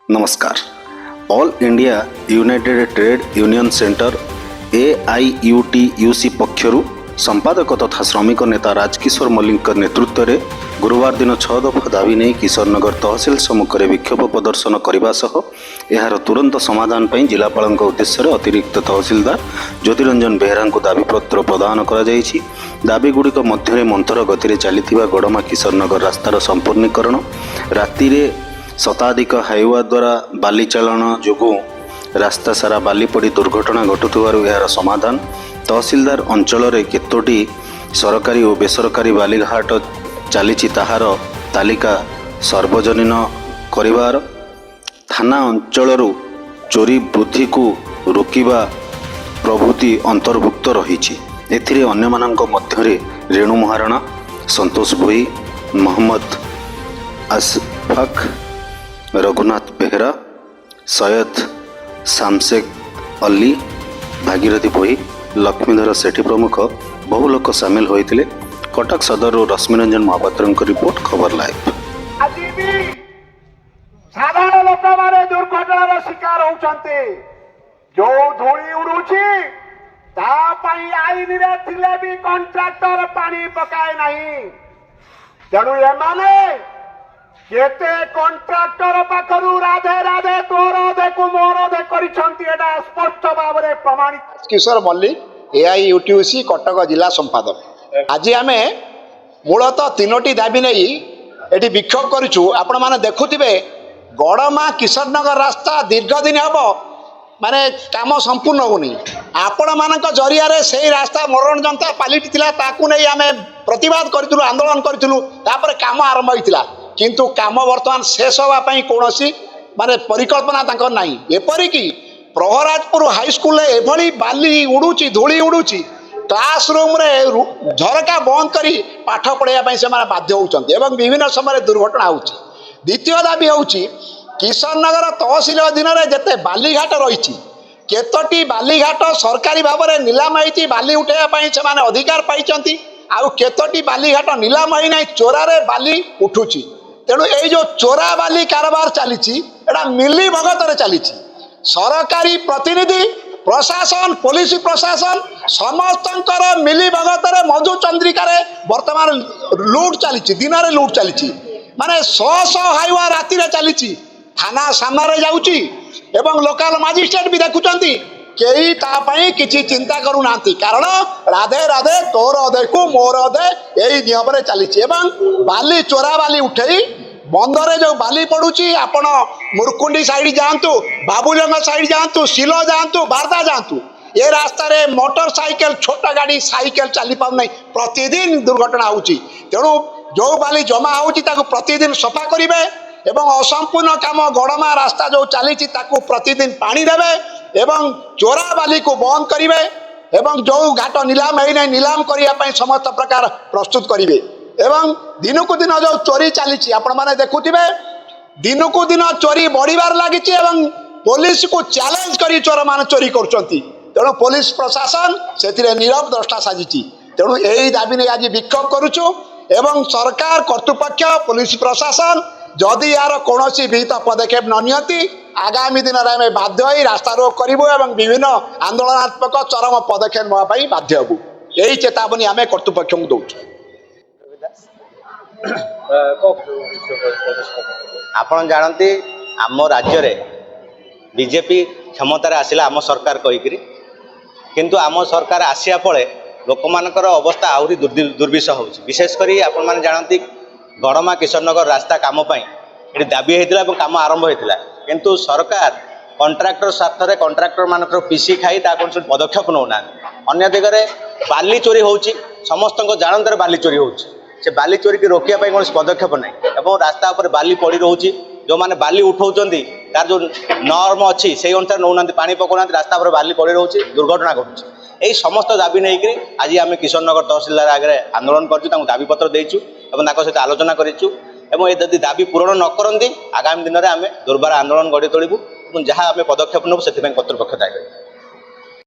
नमस्कार। All India United trade union centre AIUTUC पक्षरु संपादक तथा श्रमिक नेता राजकिशोर मल्लिक नेतृत्व में गुरुवार दिन 6 दफा दाबी नहीं किशोरनगर तहसिल सम्मुखें विक्षोभ प्रदर्शन करने सह यार तुरंत समाधान पर जिलापाल उद्देश्य अतिरिक्त तहसिलदार ज्योतिरंजन बेहरा को दाबीपत्र प्रदान कर दाबीगुड़िक मध्य मंथर गति चली गड़मा किशोरनगर रास्तार संपूर्णीकरण राति शताधिक हाईवा द्वारा बाली चालन जो रास्ता सारा बाली पड़ी दुर्घटना घटुवर यार समाधान तहसिलदार अंचल केतोटी सरकारी और बेसरकारी बालीघाट चली ताहार तालिका सार्वजनीन करिवार थाना अंचल चोरी वृद्धि को रोकिबा प्रभृति अंतर्भुक्त रही एथिरे अन्यमानंक मध्यरे रेणु महाराणा संतोष भोई मोहम्मद अशफाक रघुनाथ बेहरा सैयद शामशेख अली भागीरथी भोई लक्ष्मीधर सेठी प्रमुख बहु लोक सामिल होते। कटक सदर रश्मिरंजन महापात्र रिपोर्ट खबर लाइव। साधारण लोक माने दुर्घटनार शिकार होउछन्ते जो धूली उडुछि ता पई आईन रे थिले भी कॉन्ट्रैक्टर पानी पकाए नहीं तेणु एमाने केते कॉन्ट्रैक्टर पाखरु राधे राधे तोर दे को मोर दे करिसन्ति एटा स्पष्ट भाबरे प्रमाणित। किशोर मल्लिक AIUTUC कटक जिला संपादक आज आम मूलतः तीनोटी दाबी नहीं ये विक्षोभ करूँ। आपण मैंने देखुवे गड़मा किशोरनगर रास्ता दीर्घ दिन हम माने काम संपूर्ण होनी आपण मान जरिया से रास्ता मरण जनता पलटि आम प्रतिवाद करूँ आंदोलन करूँ काम आरंभ होता किंतु काम बर्तमान शेष होगापी कौन माने परिकल्पना तक नहीं एपरिकी प्रहराजपुर हाईस्कूल एभली बाली उड़ूची धूली उड़ूची क्लासरूम रे झरका बंद करी पाठ पढ़ाई से बाध्य होउछन्ति एवं विभिन्न समय दुर्घटना होउछि। द्वितीय दाबी होउछि किशोरनगर तहसिल अधीन जेते बालीघाट रही केतोटी बालीघाट सरकारी भाव में नीलाम होती बाली उठाइबा से माने अधिकार पाइछन्ति आउ केतोटी बालीघाट नीलाम होई नहीं चोरारे बाली उठुछि। तेणु ये जो चोरा बाली कारोबार चली मिली भगत चली सरकारी प्रतिनिधि प्रशासन पुलिस प्रशासन समस्त मिली भगत मधु चंद्रिकार वर्तमान लुट चली दिन में लुट चली माने 100 हाईवा राति चली थाना सामने जाऊँगी एवं लोकल मजिस्ट्रेट भी देखुंट कई तापाई किसी चिंता करूना कारण राधे राधे तोर अधे को मोर अधे यही नियम चली बाली चोरा बाली उठे बंदरे जो बाली पड़ुची आपण मुरकुंडी साइड जातु बाबुलंग साइड जातु सिलो जातु बारदा जातु ये रास्ता रे मोटर साइकिल छोट गाड़ी साइकिल चली पार नहीं प्रतिदिन दुर्घटना होची। तेणु जो बाली जमा होची ताको प्रतिदिन सफा करिवे एवं असंपूर्ण काम गड़मा रास्ता जो चली प्रतिदिन पानी देवे एवं चोरा बाली को बंद करिवे एवं जो घाट नीलाम है नहीं नीलाम करने समस्त प्रकार प्रस्तुत करिवे एवं दिन को दिन जो चोरी चली आपण मैंने देखुवे दिन को दिन चोरी बढ़िबार लगी पुलिस को चैलेंज करी चोर मान चोरी करछन्ति। तेणु पुलिस प्रशासन से नीरव द्रष्टा साजिची। तेणु यही दाबी नहीं आज विक्षोभ करुचु एवं सरकार कर्तृपक्ष पुलिस प्रशासन जदि यार कौन विहित पदक्षेप न नियति आगामी दिन में बाध्य हो रास्ता रोक करूँ और विभिन्न आंदोलनात्मक चरम पदक्षेप नापी बाध्य हबू यही चेतावनी आम कर्तृपक्ष को दौचु। आपण जानती आम राज्य रे बीजेपी क्षमतार आसिला आम सरकार कहीकि किंतु आम सरकार आसिया फले लोक मानकर अवस्था आहरी दुर्विष हो विशेषकर आपण मैंने जानती गड़मा किशोरनगर रास्ता काम ये दाबी होता और काम आरंभ होता किंतु सरकार कंट्राक्टर स्वार्थ कंट्राक्टर मानकर पीसी खाई कौन पदक्षेप नौना अन्य दिगरे बाली चोरी हो समस्त जानतर बाली चोरी हो से बाली चोरी की रोकने कौन पदक्षेप ना और रास्ता उपर बाली पड़ी रोचे जो मैंने बाली उठाऊँ तार जो नर्म अच्छी से अनुसार नौना पानी पकाना रास्ता पर बाली पड़ी रोचे दुर्घटना घटुची यही समस्त दाबी नहीं आज आम किशोरनगर तहसिलदार आगे आंदोलन करूँ दाबीपत्र देचु और सहित आलोचना करूँ और यदि दाबी पूरण न करती आगामी दिन में आम दुर्बार आंदोलन गढ़ी तोड़ू और जहाँ आम पदक्षेप नबू से कर्तृपक्ष दायी।